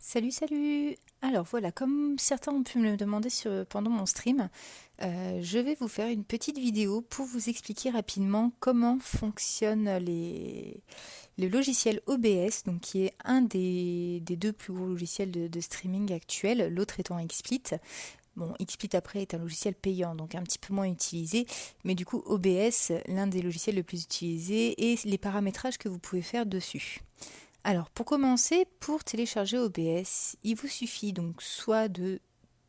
Salut, salut! Alors voilà, comme certains ont pu me le demander pendant mon stream, je vais vous faire une petite vidéo pour vous expliquer rapidement comment fonctionnent les logiciels OBS, donc qui est un des deux plus gros logiciels de streaming actuels, l'autre étant XSplit. Bon, XSplit après est un logiciel payant, donc un petit peu moins utilisé, mais du coup OBS, l'un des logiciels les plus utilisés, et les paramétrages que vous pouvez faire dessus. Alors, pour commencer, pour télécharger OBS, il vous suffit donc soit de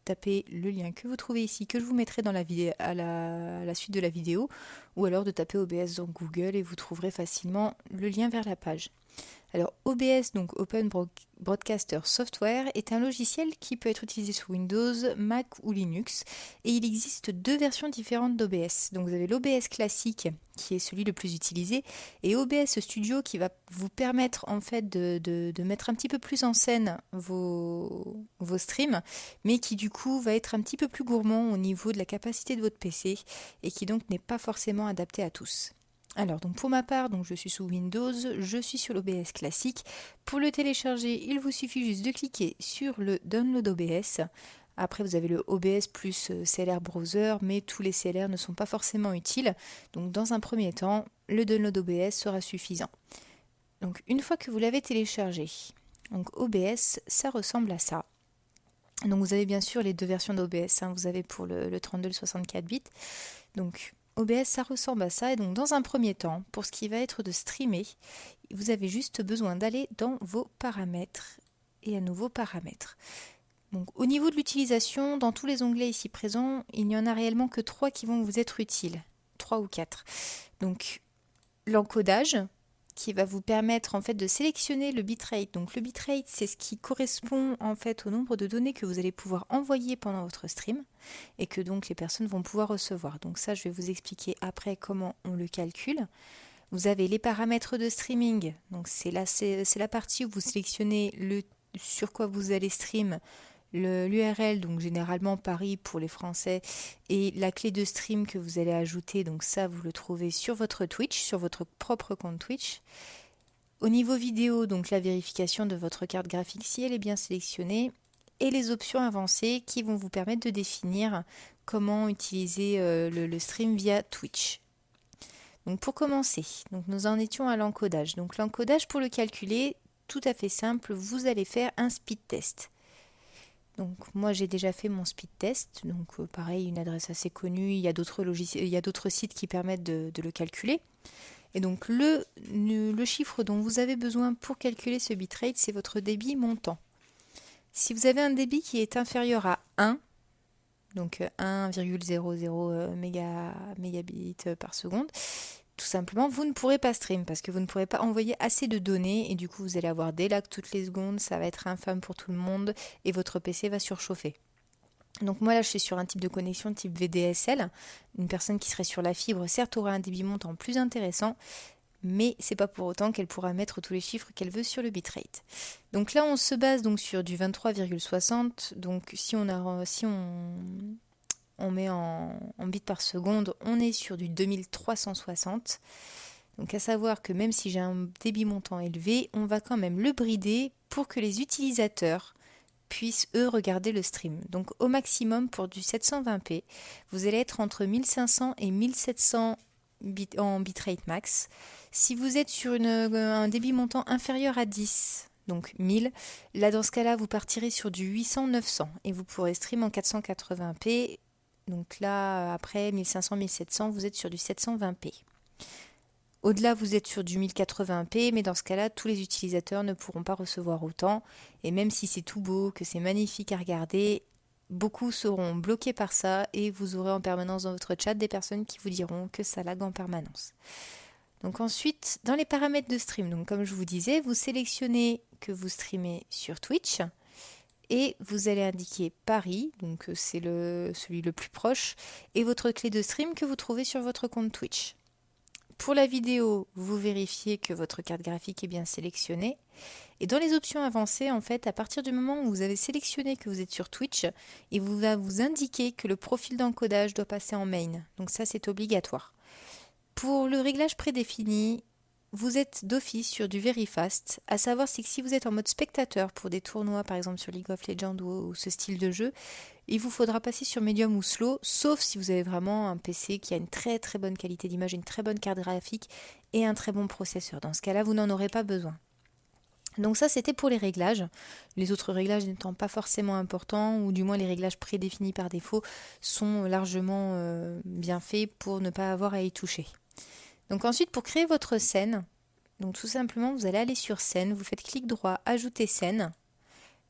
taper le lien que vous trouvez ici, que je vous mettrai dans la vidéo, à la suite de la vidéo, ou alors de taper OBS dans Google et vous trouverez facilement le lien vers la page. Alors OBS, donc Open Broadcaster Software, est un logiciel qui peut être utilisé sur Windows, Mac ou Linux, et il existe deux versions différentes d'OBS. Donc vous avez l'OBS classique, qui est celui le plus utilisé, et OBS Studio qui va vous permettre en fait de mettre un petit peu plus en scène vos streams, mais qui du coup va être un petit peu plus gourmand au niveau de la capacité de votre PC, et qui donc n'est pas forcément adapté à tous. Alors, donc pour ma part, donc je suis sous Windows, je suis sur l'OBS classique. Pour le télécharger, il vous suffit juste de cliquer sur le Download OBS. Après, vous avez le OBS plus CLR Browser, mais tous les CLR ne sont pas forcément utiles. Donc, dans un premier temps, le Download OBS sera suffisant. Donc, une fois que vous l'avez téléchargé, donc OBS, ça ressemble à ça. Donc, vous avez bien sûr les deux versions d'OBS. Vous avez pour le 32 et le 64 bits. Donc, OBS, ça ressemble à ça. Et donc, dans un premier temps, pour ce qui va être de streamer, vous avez juste besoin d'aller dans vos paramètres et à nouveau paramètres. Donc, au niveau de l'utilisation, dans tous les onglets ici présents, il n'y en a réellement que 3 qui vont vous être utiles. 3 ou 4. Donc, l'encodage, qui va vous permettre en fait de sélectionner le bitrate. Donc le bitrate, c'est ce qui correspond en fait au nombre de données que vous allez pouvoir envoyer pendant votre stream et que donc les personnes vont pouvoir recevoir. Donc ça, je vais vous expliquer après comment on le calcule. Vous avez les paramètres de streaming. Donc c'est la partie où vous sélectionnez le sur quoi vous allez stream, l'URL, donc généralement Paris pour les Français, et la clé de stream que vous allez ajouter, donc ça vous le trouvez sur votre Twitch, sur votre propre compte Twitch. Au niveau vidéo, donc la vérification de votre carte graphique si elle est bien sélectionnée, et les options avancées qui vont vous permettre de définir comment utiliser le stream via Twitch. Donc pour commencer, donc nous en étions à l'encodage. Donc l'encodage, pour le calculer, tout à fait simple, vous allez faire un speed test. Donc moi j'ai déjà fait mon speed test, donc pareil, une adresse assez connue, il y a d'autres logiciels, il y a d'autres sites qui permettent de le calculer. Et donc le chiffre dont vous avez besoin pour calculer ce bitrate, c'est votre débit montant. Si vous avez un débit qui est inférieur à 1, donc 1,00 mégabits par seconde, tout simplement, vous ne pourrez pas stream parce que vous ne pourrez pas envoyer assez de données et du coup, vous allez avoir des lags toutes les secondes, ça va être infâme pour tout le monde et votre PC va surchauffer. Donc moi là, je suis sur un type de connexion type VDSL. Une personne qui serait sur la fibre, certes, aura un débit montant plus intéressant, mais c'est pas pour autant qu'elle pourra mettre tous les chiffres qu'elle veut sur le bitrate. Donc là, on se base donc sur du 23,60. Donc si on met en bits par seconde, on est sur du 2360. Donc à savoir que même si j'ai un débit montant élevé, on va quand même le brider pour que les utilisateurs puissent eux regarder le stream. Donc au maximum pour du 720p, vous allez être entre 1500 et 1700 bits en bitrate max. Si vous êtes sur un débit montant inférieur à 10, donc 1000, là dans ce cas-là vous partirez sur du 800-900 et vous pourrez stream en 480p. Donc là après 1500-1700 vous êtes sur du 720p. Au-delà, vous êtes sur du 1080p, mais dans ce cas-là, tous les utilisateurs ne pourront pas recevoir autant. Et même si c'est tout beau, que c'est magnifique à regarder, beaucoup seront bloqués par ça et vous aurez en permanence dans votre chat des personnes qui vous diront que ça lag en permanence. Donc ensuite, dans les paramètres de stream, donc comme je vous disais, vous sélectionnez que vous streamez sur Twitch et vous allez indiquer Paris, donc c'est celui le plus proche, et votre clé de stream que vous trouvez sur votre compte Twitch. Pour la vidéo, vous vérifiez que votre carte graphique est bien sélectionnée. Et dans les options avancées, en fait, à partir du moment où vous avez sélectionné que vous êtes sur Twitch, il va vous indiquer que le profil d'encodage doit passer en main. Donc ça, c'est obligatoire. Pour le réglage prédéfini, vous êtes d'office sur du very fast. À savoir, c'est que si vous êtes en mode spectateur pour des tournois, par exemple sur League of Legends ou ce style de jeu, il vous faudra passer sur médium ou slow, sauf si vous avez vraiment un PC qui a une très très bonne qualité d'image, une très bonne carte graphique et un très bon processeur. Dans ce cas-là, vous n'en aurez pas besoin. Donc ça, c'était pour les réglages. Les autres réglages n'étant pas forcément importants, ou du moins les réglages prédéfinis par défaut, sont largement bien faits pour ne pas avoir à y toucher. Donc ensuite, pour créer votre scène, donc tout simplement, vous allez aller sur scène, vous faites clic droit, ajouter scène,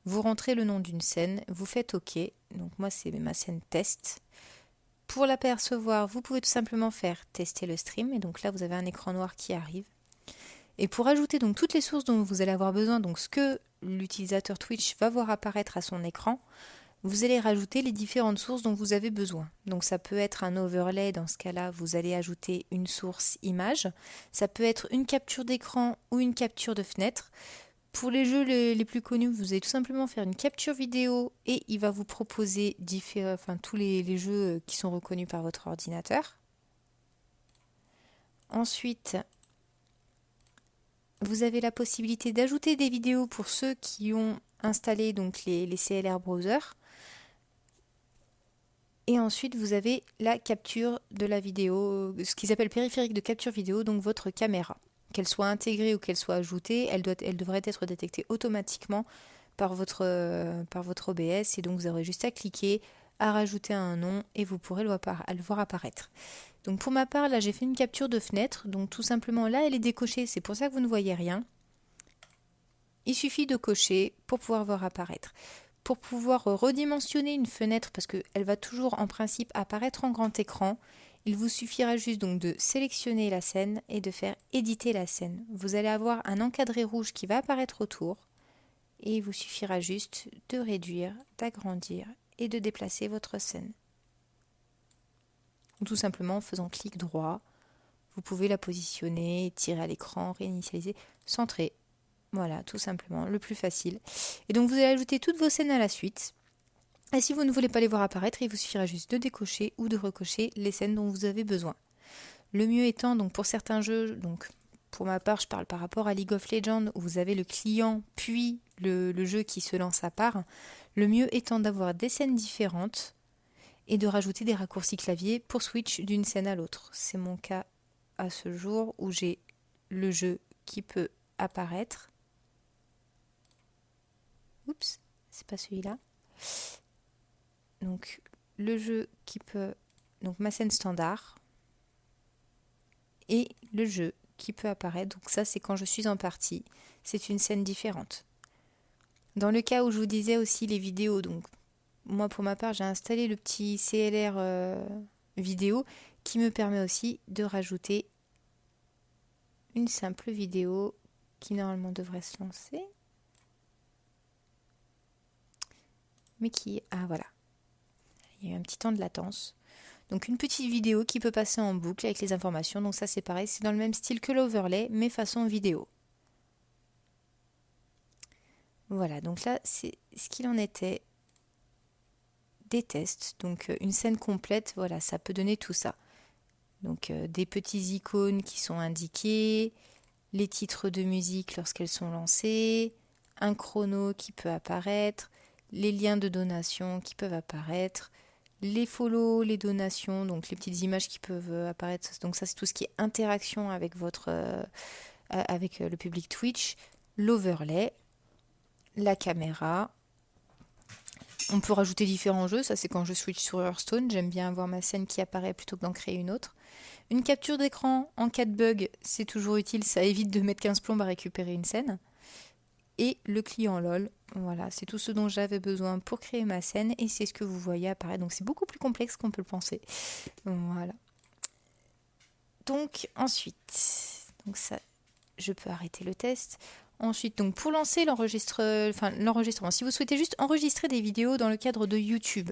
vous rentrez le nom d'une scène, vous faites OK. Donc moi, c'est ma scène test. Pour l'apercevoir, vous pouvez tout simplement faire tester le stream, et donc là, vous avez un écran noir qui arrive. Et pour ajouter donc toutes les sources dont vous allez avoir besoin, donc ce que l'utilisateur Twitch va voir apparaître à son écran, vous allez rajouter les différentes sources dont vous avez besoin. Donc ça peut être un overlay, dans ce cas-là, vous allez ajouter une source image. Ça peut être une capture d'écran ou une capture de fenêtre. Pour les jeux les plus connus, vous allez tout simplement faire une capture vidéo et il va vous proposer tous les jeux qui sont reconnus par votre ordinateur. Ensuite, vous avez la possibilité d'ajouter des vidéos pour ceux qui ont installé donc les CLR browser. Et ensuite, vous avez la capture de la vidéo, ce qu'ils appellent périphérique de capture vidéo, donc votre caméra. Qu'elle soit intégrée ou qu'elle soit ajoutée, elle devrait être détectée automatiquement par votre OBS. Et donc, vous aurez juste à cliquer, à rajouter un nom et vous pourrez le voir apparaître. Donc pour ma part, là, j'ai fait une capture de fenêtre. Donc tout simplement, là, elle est décochée. C'est pour ça que vous ne voyez rien. Il suffit de cocher pour pouvoir voir apparaître. Pour pouvoir redimensionner une fenêtre, parce qu'elle va toujours en principe apparaître en grand écran, il vous suffira juste donc de sélectionner la scène et de faire éditer la scène. Vous allez avoir un encadré rouge qui va apparaître autour. Et il vous suffira juste de réduire, d'agrandir et de déplacer votre scène. Tout simplement en faisant clic droit, vous pouvez la positionner, tirer à l'écran, réinitialiser, centrer. Voilà, tout simplement, le plus facile. Et donc vous allez ajouter toutes vos scènes à la suite. Et si vous ne voulez pas les voir apparaître, il vous suffira juste de décocher ou de recocher les scènes dont vous avez besoin. Le mieux étant, donc pour certains jeux, donc pour ma part, je parle par rapport à League of Legends, où vous avez le client puis le jeu qui se lance à part, le mieux étant d'avoir des scènes différentes et de rajouter des raccourcis clavier pour switch d'une scène à l'autre. C'est mon cas à ce jour où j'ai le jeu qui peut apparaître. Oups, c'est pas celui-là. Donc le jeu qui peut... Donc ma scène standard et le jeu qui peut apparaître. Donc ça, c'est quand je suis en partie. C'est une scène différente. Dans le cas où je vous disais aussi les vidéos, donc moi pour ma part, j'ai installé le petit CLR vidéo qui me permet aussi de rajouter une simple vidéo qui normalement devrait se lancer. Mais qui... Ah voilà. Il y a eu un petit temps de latence. Donc une petite vidéo qui peut passer en boucle avec les informations. Donc ça c'est pareil, c'est dans le même style que l'overlay, mais façon vidéo. Voilà, donc là c'est ce qu'il en était des tests. Donc une scène complète, voilà, ça peut donner tout ça. Donc des petits icônes qui sont indiqués, les titres de musique lorsqu'elles sont lancées, un chrono qui peut apparaître, les liens de donation qui peuvent apparaître, les follow, les donations, donc les petites images qui peuvent apparaître. Donc ça c'est tout ce qui est interaction avec avec le public Twitch, l'overlay, la caméra. On peut rajouter différents jeux, ça c'est quand je switch sur Hearthstone, j'aime bien avoir ma scène qui apparaît plutôt que d'en créer une autre. Une capture d'écran en cas de bug, c'est toujours utile, ça évite de mettre 15 plombes à récupérer une scène. Et le client LOL, voilà, c'est tout ce dont j'avais besoin pour créer ma scène et c'est ce que vous voyez apparaître. Donc c'est beaucoup plus complexe qu'on peut le penser. Voilà. Donc ensuite, donc ça, je peux arrêter le test. Ensuite, donc pour lancer l'enregistrement, si vous souhaitez juste enregistrer des vidéos dans le cadre de YouTube,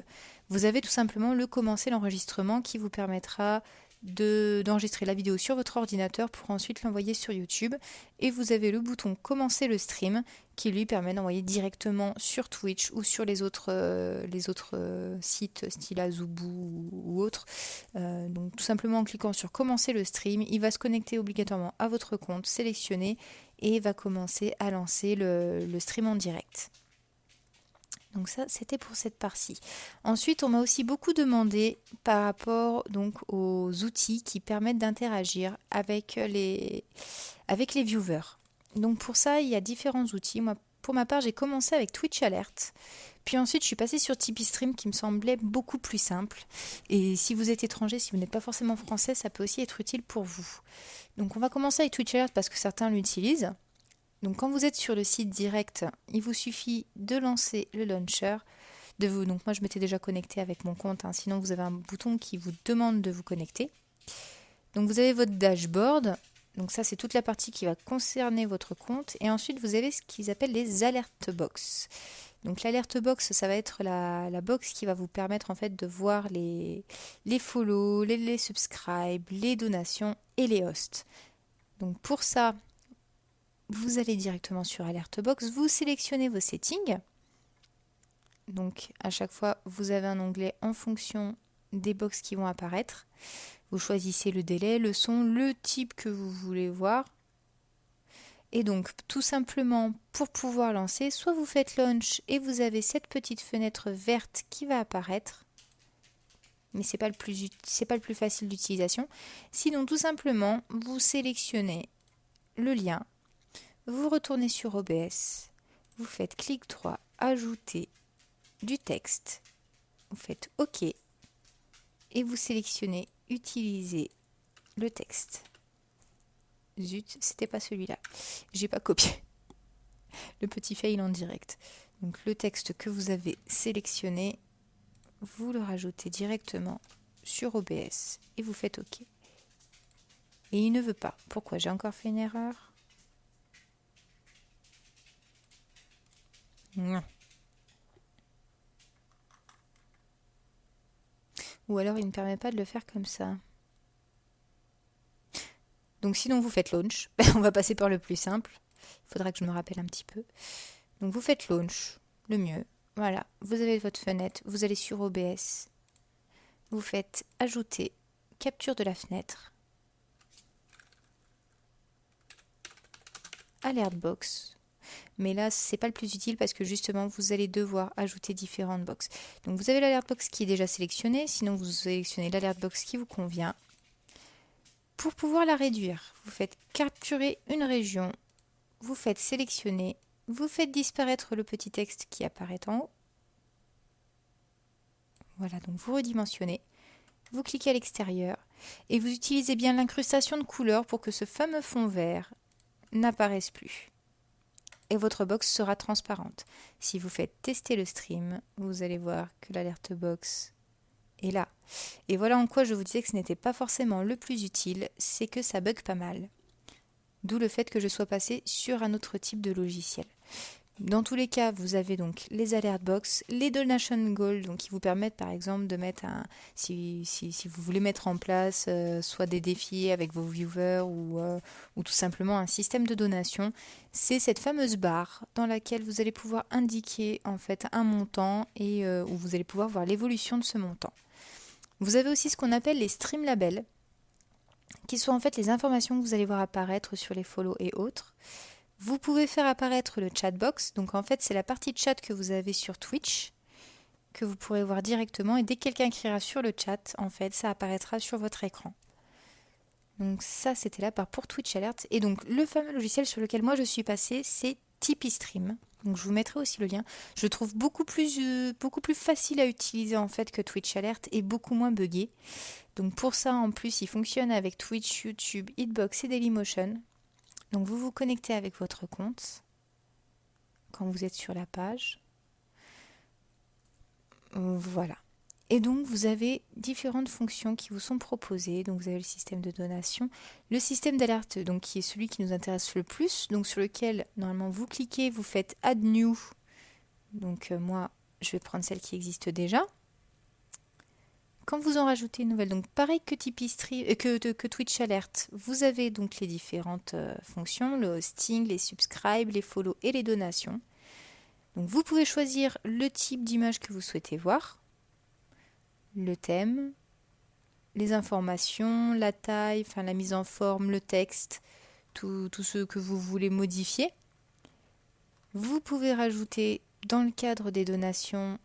vous avez tout simplement le commencer l'enregistrement qui vous permettra d'enregistrer la vidéo sur votre ordinateur pour ensuite l'envoyer sur YouTube. Et vous avez le bouton commencer le stream qui lui permet d'envoyer directement sur Twitch ou sur les autres sites style Azubu ou autres. Donc tout simplement en cliquant sur commencer le stream, il va se connecter obligatoirement à votre compte, sélectionner et va commencer à lancer le stream en direct. Donc ça, c'était pour cette partie. Ensuite, on m'a aussi beaucoup demandé par rapport donc aux outils qui permettent d'interagir avec les viewers. Donc pour ça, il y a différents outils. Moi, pour ma part, j'ai commencé avec Twitch Alert. Puis ensuite, je suis passée sur Tipeee Stream qui me semblait beaucoup plus simple. Et si vous êtes étranger, si vous n'êtes pas forcément français, ça peut aussi être utile pour vous. Donc on va commencer avec Twitch Alert parce que certains l'utilisent. Donc quand vous êtes sur le site direct, il vous suffit de lancer le launcher. Donc moi je m'étais déjà connectée avec mon compte, sinon vous avez un bouton qui vous demande de vous connecter. Donc vous avez votre dashboard, donc ça c'est toute la partie qui va concerner votre compte. Et ensuite vous avez ce qu'ils appellent les alert box. Donc l'alert box, ça va être la box qui va vous permettre en fait de voir les follow, les subscribes, les donations et les hosts. Donc pour ça, vous allez directement sur Alert Box, vous sélectionnez vos settings. Donc à chaque fois, vous avez un onglet en fonction des box qui vont apparaître. Vous choisissez le délai, le son, le type que vous voulez voir. Et donc tout simplement pour pouvoir lancer, soit vous faites launch et vous avez cette petite fenêtre verte qui va apparaître. Mais c'est pas le plus facile d'utilisation. Sinon tout simplement, vous sélectionnez le lien. Vous retournez sur OBS, vous faites clic droit, ajouter du texte, vous faites OK et vous sélectionnez utiliser le texte. Zut, c'était pas celui-là. J'ai pas copié. Le petit fail en direct. Donc le texte que vous avez sélectionné, vous le rajoutez directement sur OBS et vous faites OK. Et il ne veut pas. Pourquoi? J'ai encore fait une erreur? Non. Ou alors il ne permet pas de le faire comme ça. Donc sinon vous faites launch. On va passer par le plus simple. Il faudra que je me rappelle un petit peu. Donc vous faites launch, le mieux. Voilà, vous avez votre fenêtre, vous allez sur OBS. Vous faites ajouter capture de la fenêtre. Alert box. Mais là, c'est pas le plus utile parce que justement, vous allez devoir ajouter différentes boxes. Donc, vous avez l'alert box qui est déjà sélectionnée. Sinon, vous sélectionnez l'alert box qui vous convient. Pour pouvoir la réduire, vous faites capturer une région. Vous faites sélectionner. Vous faites disparaître le petit texte qui apparaît en haut. Voilà, donc vous redimensionnez. Vous cliquez à l'extérieur. Et vous utilisez bien l'incrustation de couleurs pour que ce fameux fond vert n'apparaisse plus. Et votre box sera transparente. Si vous faites tester le stream, vous allez voir que l'alerte box est là. Et voilà en quoi je vous disais que ce n'était pas forcément le plus utile, c'est que ça bug pas mal. D'où le fait que je sois passée sur un autre type de logiciel. Dans tous les cas, vous avez donc les alert box, les donation goals, donc qui vous permettent par exemple de mettre si vous voulez mettre en place soit des défis avec vos viewers ou tout simplement un système de donation, c'est cette fameuse barre dans laquelle vous allez pouvoir indiquer en fait un montant et où vous allez pouvoir voir l'évolution de ce montant. Vous avez aussi ce qu'on appelle les stream labels, qui sont en fait les informations que vous allez voir apparaître sur les follow et autres. Vous pouvez faire apparaître le chat box, donc en fait c'est la partie chat que vous avez sur Twitch, que vous pourrez voir directement, et dès que quelqu'un écrira sur le chat, en fait ça apparaîtra sur votre écran. Donc ça c'était la part pour Twitch Alert, et donc le fameux logiciel sur lequel moi je suis passée, c'est Tipeee Stream. Donc je vous mettrai aussi le lien. Je le trouve beaucoup plus facile à utiliser en fait que Twitch Alert et beaucoup moins buggé. Donc pour ça en plus il fonctionne avec Twitch, YouTube, Hitbox et Dailymotion. Donc vous vous connectez avec votre compte quand vous êtes sur la page. Voilà. Et donc vous avez différentes fonctions qui vous sont proposées. Donc vous avez le système de donation, le système d'alerte, donc qui est celui qui nous intéresse le plus, donc sur lequel normalement vous cliquez, vous faites Add New. Donc moi je vais prendre celle qui existe déjà. Quand vous en rajoutez une nouvelle, donc pareil que Tipeee Stream, que Twitch Alert, vous avez donc les différentes fonctions, le hosting, les subscribes, les follow et les donations. Donc vous pouvez choisir le type d'image que vous souhaitez voir, le thème, les informations, la taille, enfin la mise en forme, le texte, tout ce que vous voulez modifier. Vous pouvez rajouter dans le cadre des donations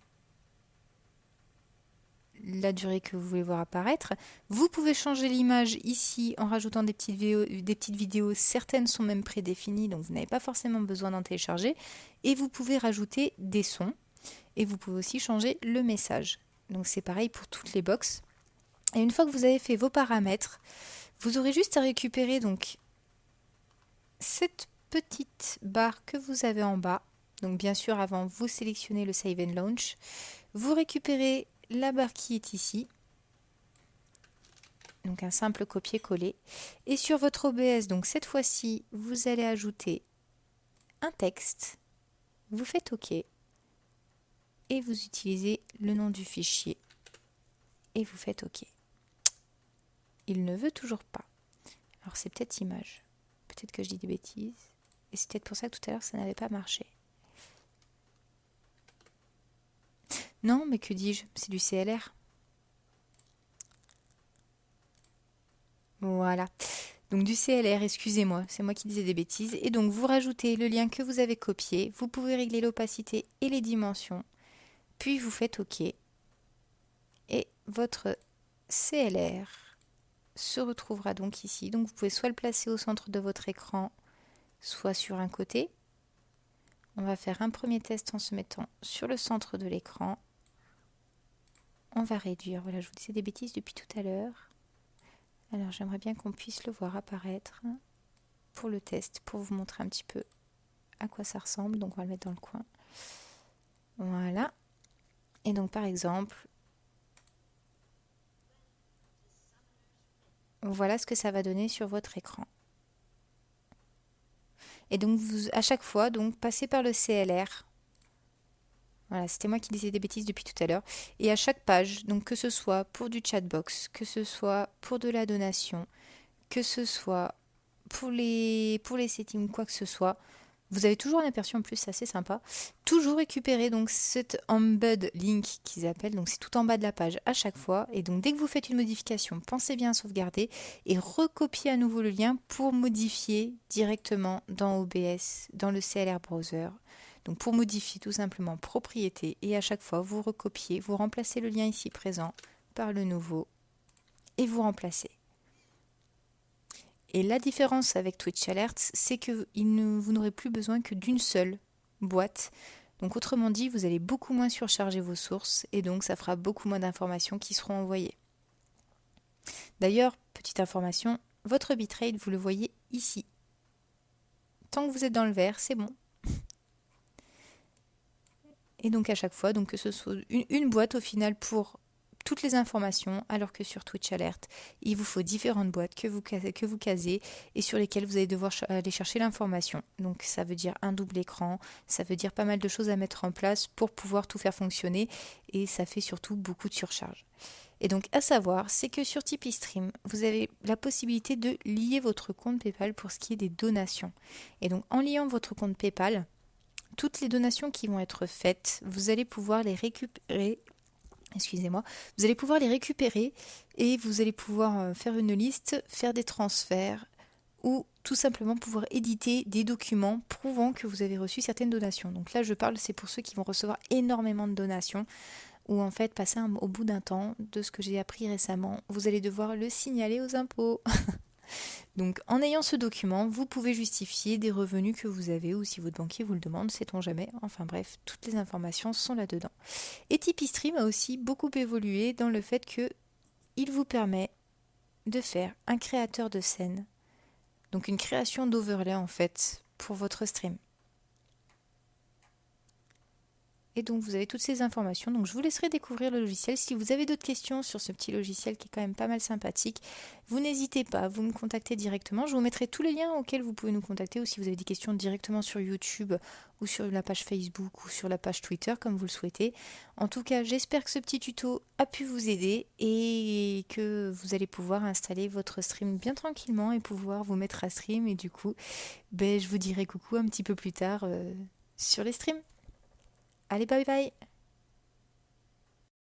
la durée que vous voulez voir apparaître. Vous pouvez changer l'image ici en rajoutant des petites vidéos. Certaines sont même prédéfinies, donc vous n'avez pas forcément besoin d'en télécharger. Et vous pouvez rajouter des sons. Et vous pouvez aussi changer le message. Donc c'est pareil pour toutes les box. Et une fois que vous avez fait vos paramètres, vous aurez juste à récupérer donc cette petite barre que vous avez en bas. Donc bien sûr, avant, vous sélectionnez le Save and Launch. Vous récupérez la barre qui est ici, donc un simple copier-coller. Et sur votre OBS, donc cette fois-ci, vous allez ajouter un texte, vous faites OK, et vous utilisez le nom du fichier, et vous faites OK. Il ne veut toujours pas. Alors c'est peut-être image, peut-être que je dis des bêtises, et c'est peut-être pour ça que tout à l'heure ça n'avait pas marché. Non, mais que dis-je? C'est du CLR. Voilà. Donc du CLR, excusez-moi, c'est moi qui disais des bêtises. Et donc vous rajoutez le lien que vous avez copié. Vous pouvez régler l'opacité et les dimensions. Puis vous faites OK. Et votre CLR se retrouvera donc ici. Donc vous pouvez soit le placer au centre de votre écran, soit sur un côté. On va faire un premier test en se mettant sur le centre de l'écran. On va réduire. Voilà, je vous disais des bêtises depuis tout à l'heure. Alors j'aimerais bien qu'on puisse le voir apparaître pour le test, pour vous montrer un petit peu à quoi ça ressemble. Donc on va le mettre dans le coin. Voilà. Et donc par exemple, voilà ce que ça va donner sur votre écran. Et donc vous, à chaque fois, donc passez par le CLR. Voilà, c'était moi qui disais des bêtises depuis tout à l'heure. Et à chaque page, donc que ce soit pour du chatbox, que ce soit pour de la donation, que ce soit pour les settings, quoi que ce soit, vous avez toujours un aperçu en plus, c'est assez sympa. Toujours récupérer donc cet embed link qu'ils appellent, donc c'est tout en bas de la page à chaque fois. Et donc dès que vous faites une modification, pensez bien à sauvegarder et recopier à nouveau le lien pour modifier directement dans OBS, dans le CLR Browser. Donc pour modifier tout simplement propriété et à chaque fois vous recopiez, vous remplacez le lien ici présent par le nouveau et vous remplacez. Et la différence avec Twitch Alerts, c'est que vous n'aurez plus besoin que d'une seule boîte. Donc autrement dit, vous allez beaucoup moins surcharger vos sources et donc ça fera beaucoup moins d'informations qui seront envoyées. D'ailleurs, petite information, votre bitrate, vous le voyez ici. Tant que vous êtes dans le vert, c'est bon. Et donc à chaque fois, donc que ce soit une boîte au final pour toutes les informations, alors que sur Twitch Alert, il vous faut différentes boîtes que vous casez et sur lesquelles vous allez devoir aller chercher l'information. Donc ça veut dire un double écran, ça veut dire pas mal de choses à mettre en place pour pouvoir tout faire fonctionner et ça fait surtout beaucoup de surcharge. Et donc à savoir, c'est que sur Tipeee Stream, vous avez la possibilité de lier votre compte PayPal pour ce qui est des donations. Et donc en liant votre compte PayPal, toutes les donations qui vont être faites, vous allez pouvoir les récupérer. Excusez-moi, vous allez pouvoir les récupérer et vous allez pouvoir faire une liste, faire des transferts ou tout simplement pouvoir éditer des documents prouvant que vous avez reçu certaines donations. Donc là, je parle, c'est pour ceux qui vont recevoir énormément de donations ou en fait, passer au bout d'un temps, de ce que j'ai appris récemment, vous allez devoir le signaler aux impôts. Donc en ayant ce document, vous pouvez justifier des revenus que vous avez ou si votre banquier vous le demande, sait-on jamais. Enfin bref, toutes les informations sont là-dedans. Et Tipeee Stream a aussi beaucoup évolué dans le fait que il vous permet de faire un créateur de scène. Donc une création d'overlay en fait pour votre stream. Et donc vous avez toutes ces informations. Donc je vous laisserai découvrir le logiciel. Si vous avez d'autres questions sur ce petit logiciel qui est quand même pas mal sympathique, vous n'hésitez pas, vous me contactez directement. Je vous mettrai tous les liens auxquels vous pouvez nous contacter, ou si vous avez des questions directement sur YouTube ou sur la page Facebook ou sur la page Twitter, comme vous le souhaitez. En tout cas, j'espère que ce petit tuto a pu vous aider et que vous allez pouvoir installer votre stream bien tranquillement et pouvoir vous mettre à stream. Et du coup, je vous dirai coucou un petit peu plus tard sur les streams. Allez, bye bye!